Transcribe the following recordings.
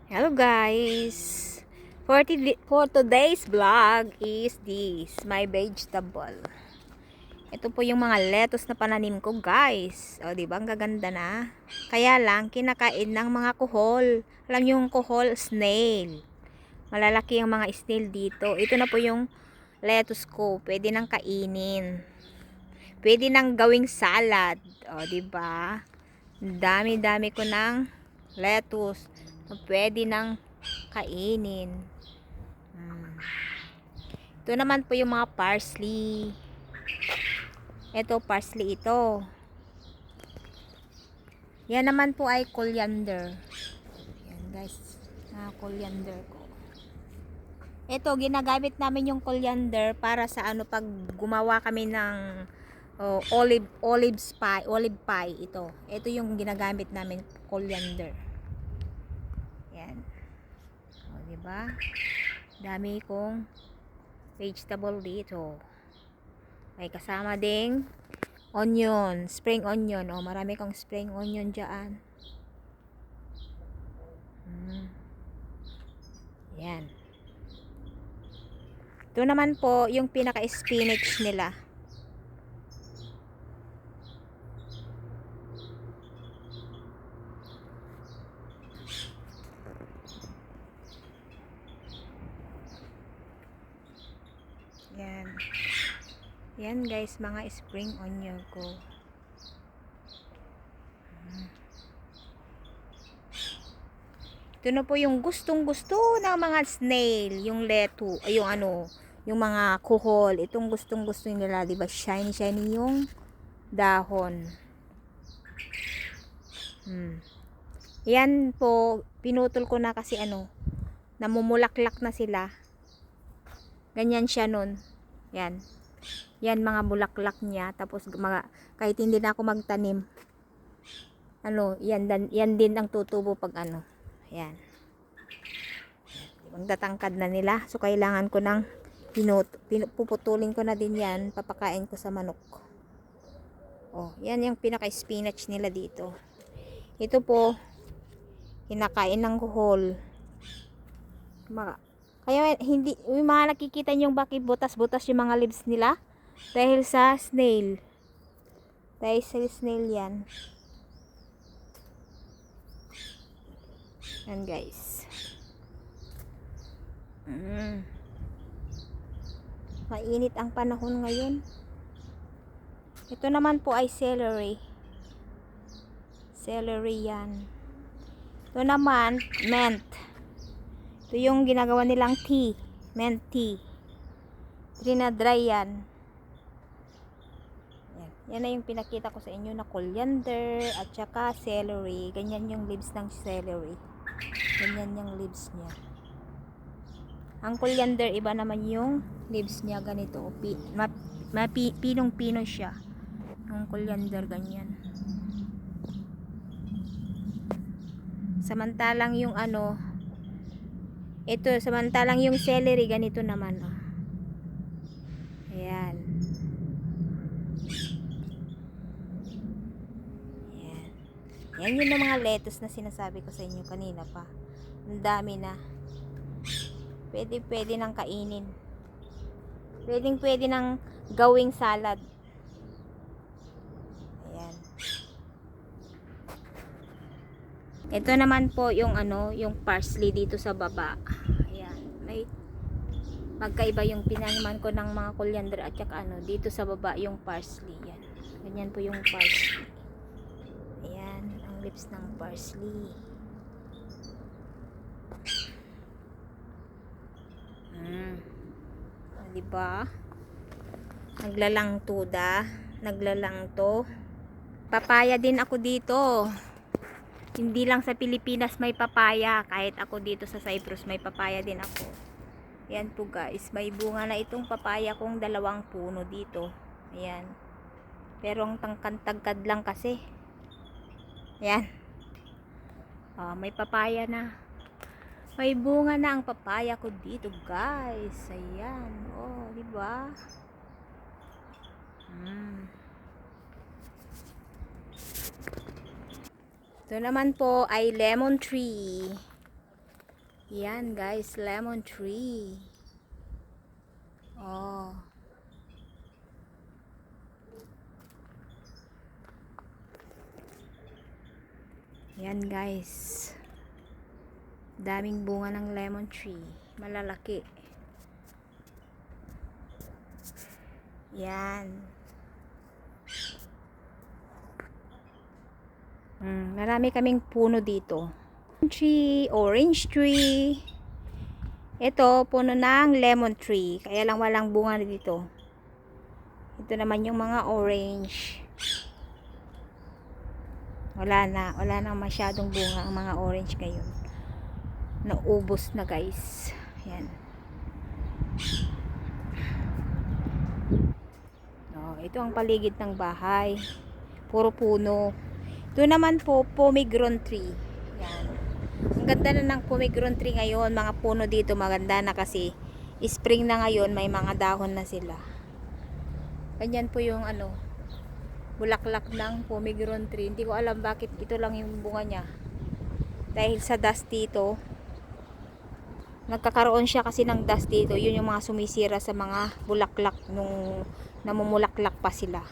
Hello guys! For today's vlog is this, my vegetable. Ito po yung mga lettuce na pananim ko guys. O diba, ang gaganda na. Kaya lang, kinakain ng mga kuhol. Alam niyo yung kuhol, snail. Malalaki ang mga snail dito. Ito na po yung lettuce ko. Pwede nang kainin. Pwede nang gawing salad. O diba? Dami-dami ko ng lettuce. Pwede nang kainin. Ito naman po yung mga parsley. Ito parsley ito. Yan naman po ay coriander. Yan guys, coriander ko. Ito ginagamit namin yung coriander para sa ano, pag gumawa kami ng olive pie ito. Ito yung ginagamit namin, coriander. Yan. O, diba? Dami kong vegetable dito. May kasama ding onion, spring onion. O, marami kong spring onion dyan. Yan. Ito naman po yung pinaka-spinach nila. Yan. Yan guys, mga spring onion ko. Ito na po yung gustong-gusto ng mga snail, yung letu, ay yung ano, yung mga kuhol. Itong gustong-gusto nila, 'di ba? Shiny yung dahon. Yan po, pinutol ko na kasi ano, namumulaklak na sila. Ganyan siya nun. Yan. Yan mga bulaklak niya. Tapos mga, kahit hindi na ako magtanim, ano, yan din ang tutubo pag ano. Yan. Magtatangkad na nila. So, kailangan ko ng puputulin ko na din yan. Papakain ko sa manok. Oh, yan yung pinaka-spinach nila dito. Ito po, kinakain ng kuhol. Kaya hindi, yung mga nakikita nyo bakit butas-butas yung mga leaves nila. Dahil sa snail. Dahil sa snail yan. Yan guys. Mainit ang panahon ngayon. Ito naman po ay celery. Celery yan. Ito naman, mint. Ito yung ginagawa nilang tea. Mint tea. Trinadry yan. Yan na yung pinakita ko sa inyo na coriander at saka celery. Ganyan yung leaves ng celery. Ganyan yung leaves niya. Ang coriander, iba naman yung leaves niya. Ganito. Pinong-pino siya. Ang coriander, ganyan. Samantalang yung ano, ito, samantalang yung celery, ganito naman. Oh. Ayan. Ayan. Yan yun ang mga lettuce na sinasabi ko sa inyo kanina pa. Ang dami na. Pwede nang kainin. Pwede nang gawing salad. Ayan. Ito naman po yung ano, yung parsley dito sa baba. Ayan. May magkaiba yung pinaniman ko ng mga coriander at saka ano, dito sa baba yung parsley. Yan. Ganyan po yung parsley. Ayan, ang leaves ng parsley. Diba? Naglalang to. Papaya din ako dito. Hindi lang sa Pilipinas may papaya. Kahit ako dito sa Cyprus may papaya din ako. Yan po guys. May bunga na itong papaya kong 2 puno dito. Ayan. Pero ang tangkad lang kasi. Ayan. May papaya na. May bunga na ang papaya ko dito guys. Ayan. Oh, diba? Ito naman po ay lemon tree. Yan guys, lemon tree. Oh. Yan guys. Daming bunga ng lemon tree. Malalaki. Yan. Marami kaming puno dito. Tree, orange tree. Ito, puno ng lemon tree. Kaya lang walang bunga dito. Ito naman yung mga orange. Wala na masyadong bunga ang mga orange ngayon. Naubos na guys. Yan. Oh, ito ang paligid ng bahay. Puro puno. Ito naman po, pomegranate tree. Yan. Ang ganda na ng pomegranate tree ngayon. Mga puno dito maganda na kasi spring na ngayon. May mga dahon na sila. Ganyan po yung ano, bulaklak ng pomegranate tree. Hindi ko alam bakit ito lang yung bunga niya. Dahil sa dust dito, nagkakaroon siya kasi ng dust dito. Yun yung mga sumisira sa mga bulaklak nung namumulaklak pa sila.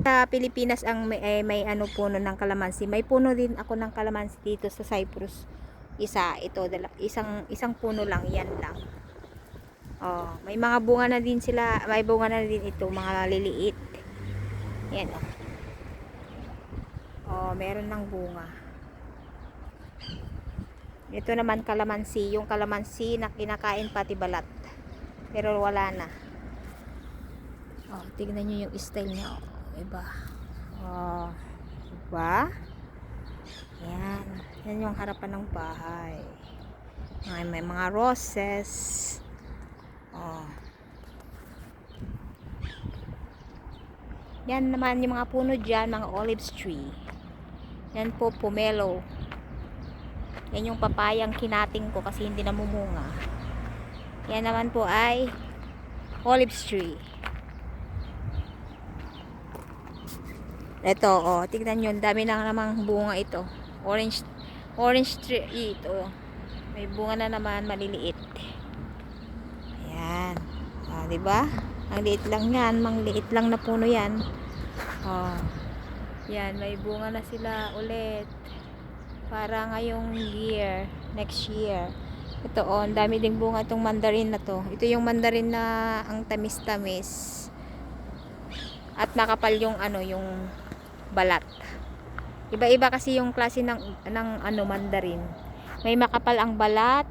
Sa Pilipinas ang may ano puno ng kalamansi. May puno din ako ng kalamansi dito sa Cyprus. Isang puno lang, yan lang. Oh, may mga bunga na din sila, may bunga na din ito, mga liliit. Yan oh. Oh, meron ng bunga. Ito naman kalamansi, yung kalamansi na kinakain pati balat. Pero wala na. Oh, tignan niyo yung style niya. Oh, iba. Oh, iba? Yan. Yan yung harapan ng bahay. May mga roses. Oh. Yan naman yung mga puno dyan, mga olive tree. Yan po, pomelo. Yan yung papayang kinating ko kasi hindi namumunga. Yan naman po ay olive tree. Ito, oh, tignan nyo, dami na namang bunga ito. Orange tree ito. May bunga na naman, maliliit. Ayan. Oh, diba? Ang liit lang yan, mangliit lang na puno yan. Oh. Yan, may bunga na sila ulit. Para ngayong year, next year. Ito, oh, ang dami ding bunga itong mandarin na to. Ito yung mandarin na ang tamis-tamis. At makapal yung ano, yung balat. Iba-iba kasi yung klase ng ano mandarin. May makapal ang balat.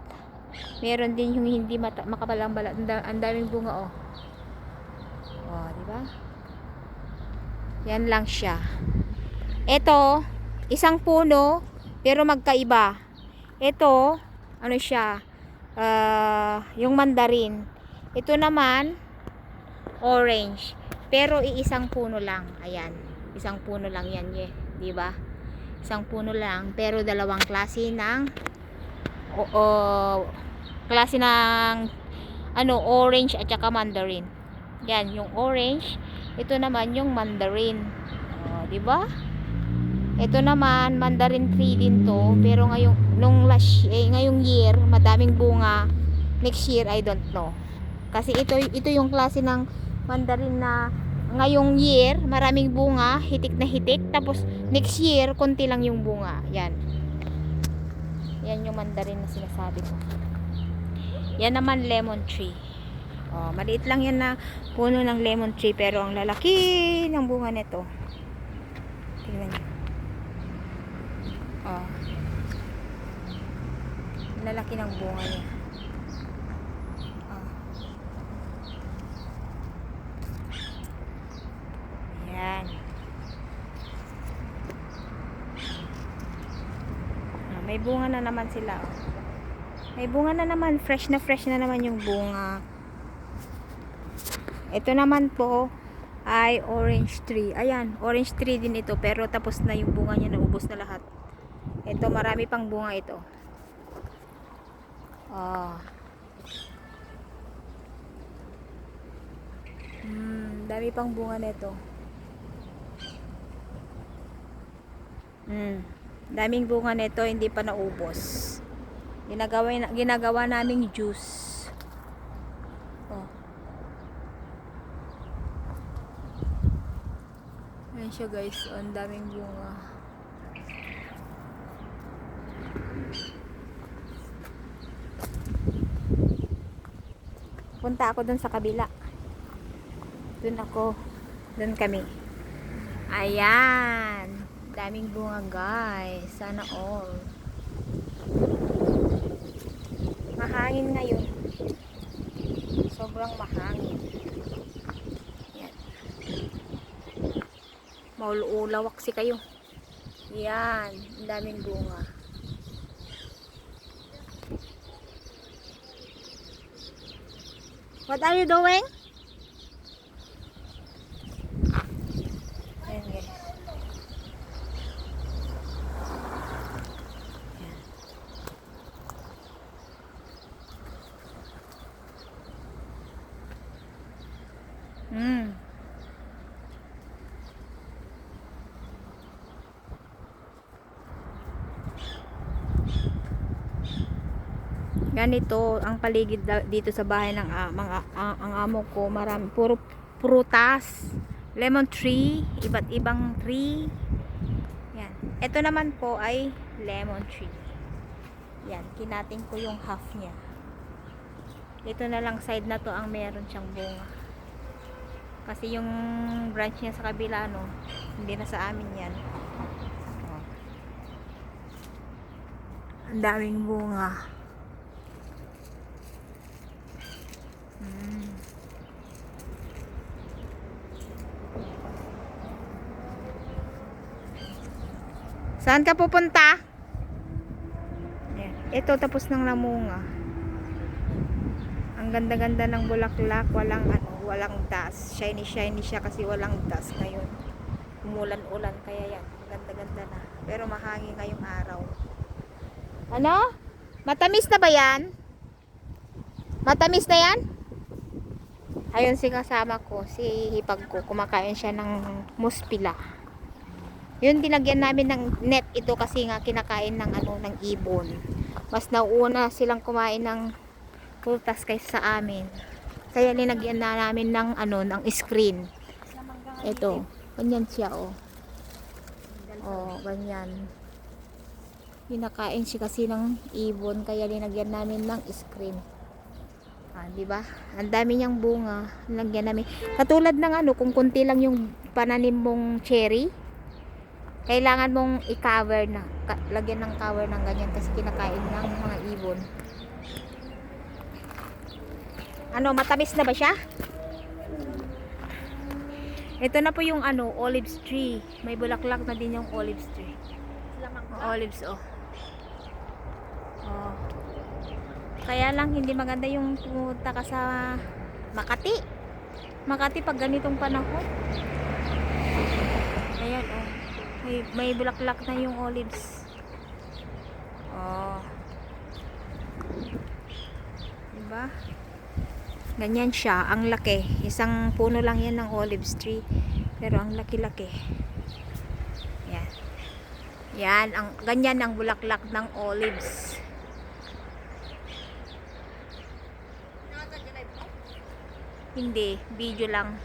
Meron din yung hindi makapal ang balat. Ang daming bunga oh. Oh, di ba? Yan lang siya. Ito, isang puno pero magkaiba. Ito, ano siya? Yung mandarin. Ito naman orange. Pero iisang puno lang. Ayan. Isang puno lang yan, di ba? Isang puno lang pero dalawang klase ng ano, orange at saka mandarin. Yan, yung orange. Ito naman yung mandarin. Oh, di ba? Ito naman mandarin tree din to, pero ngayong year madaming bunga. Next year I don't know. Kasi ito yung klase ng mandarin na ngayong year maraming bunga, hitik na hitik, tapos next year konti lang yung bunga. Yan. Yan yung mandarin na sinasabi ko. Yan naman lemon tree. Oh, maliit lang yan na puno ng lemon tree pero ang lalaki ng bunga nito. Tingnan niyo. Oh. Lalaki ng bunga niya. Oh. Yan. Oh, may bunga na naman sila. Oh. May bunga na naman. Fresh na naman yung bunga. Ito naman po ay orange tree. Ayan, orange tree din ito pero tapos na yung bunga niya, naubos na lahat. Ito, marami pang bunga ito. Oh. Dami pang bunga nito. Daming bunga nito, hindi pa naubos. Ginagawa naming juice. Oh. Ayan siya guys. Oh, ang daming bunga. Punta ako dun sa kabila. Dun kami. Ayan. Daming bunga guys. Sana all. Mahangin ngayon. Sobrang mahangin. Yan. Maululawak si kayo. Yan. Daming bunga. What are you doing? Ayan guys. Ganito ang paligid dito sa bahay ng ang amo ko. Marami, puro prutas, lemon tree, iba't ibang tree. Yan. Ito naman po ay lemon tree. Yan, kinating ko yung half niya. Dito na lang side na to ang meron siyang bunga. Kasi yung branch niya sa kabila, no, hindi na sa amin yan. Oh. Ang daming bunga. Saan ka pupunta? Ayan. Ito tapos ng namunga. Ang ganda-ganda ng bulaklak, walang dust. Shiny siya kasi walang dust ngayon. Umulan-ulan kaya yan. Ganda-ganda na. Pero mahangin ngayong araw. Ano? Matamis na ba yan? Matamis na yan? Ayun si kasama ko, si hipag ko, kumakain siya ng muspila. Yun, dinagyan namin ng net ito kasi nga kinakain ng ng ibon. Mas nauuna silang kumain ng prutas kaysa sa amin. Kaya linagyan na namin ng ng screen. Ito, ganyan siya oh. Oh, ganyan. Kinakain siya kasi ng ibon kaya linagyan namin ng screen. Di ba? Ang dami niyang bunga. Lagyan namin. Katulad ng kung konti lang yung pananim mong cherry, kailangan mong i-cover na. Lagyan ng cover ng ganyan kasi kinakain ng mga ibon. Matamis na ba siya? Ito na po yung olives tree. May bulaklak na din yung olives tree. Olives, oh. Oh. Kaya lang hindi maganda yung pumunta ka sa Makati. Makati pag ganitong panahon. Ayan, oh. May bulaklak na yung olives. Oh. Diba? Ganyan siya. Ang laki. Isang puno lang yan ng olives tree. Pero ang laki-laki. Yan. Yan. Ganyan ang bulaklak ng olives. Hindi. Video lang.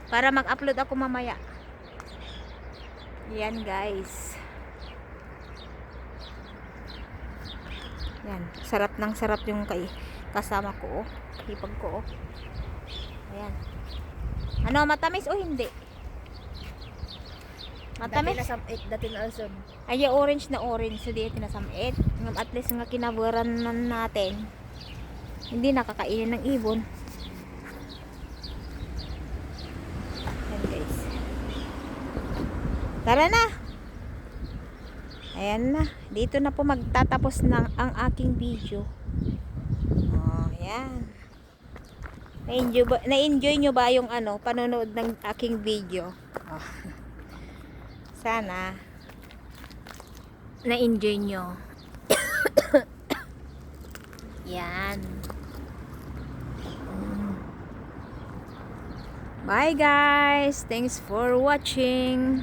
Para mag-upload ako mamaya. Yan guys. Yan. Sarap ng sarap yung kasama ko oh. Hipag ko oh. Ayan. Matamis o hindi? Matamis? Dati na asam. Ay, orange na orange. So, di tinasamit. At least nga kinaburan natin. Hindi nakakainin ng ibon. Ayan guys. Tara na. Ayan na. Dito na po magtatapos ng ang aking video. Oh, ayan. Na-enjoy nyo ba yung panonood ng aking video? Oh. Sana na-enjoy nyo. Yan. Bye guys. Thanks for watching.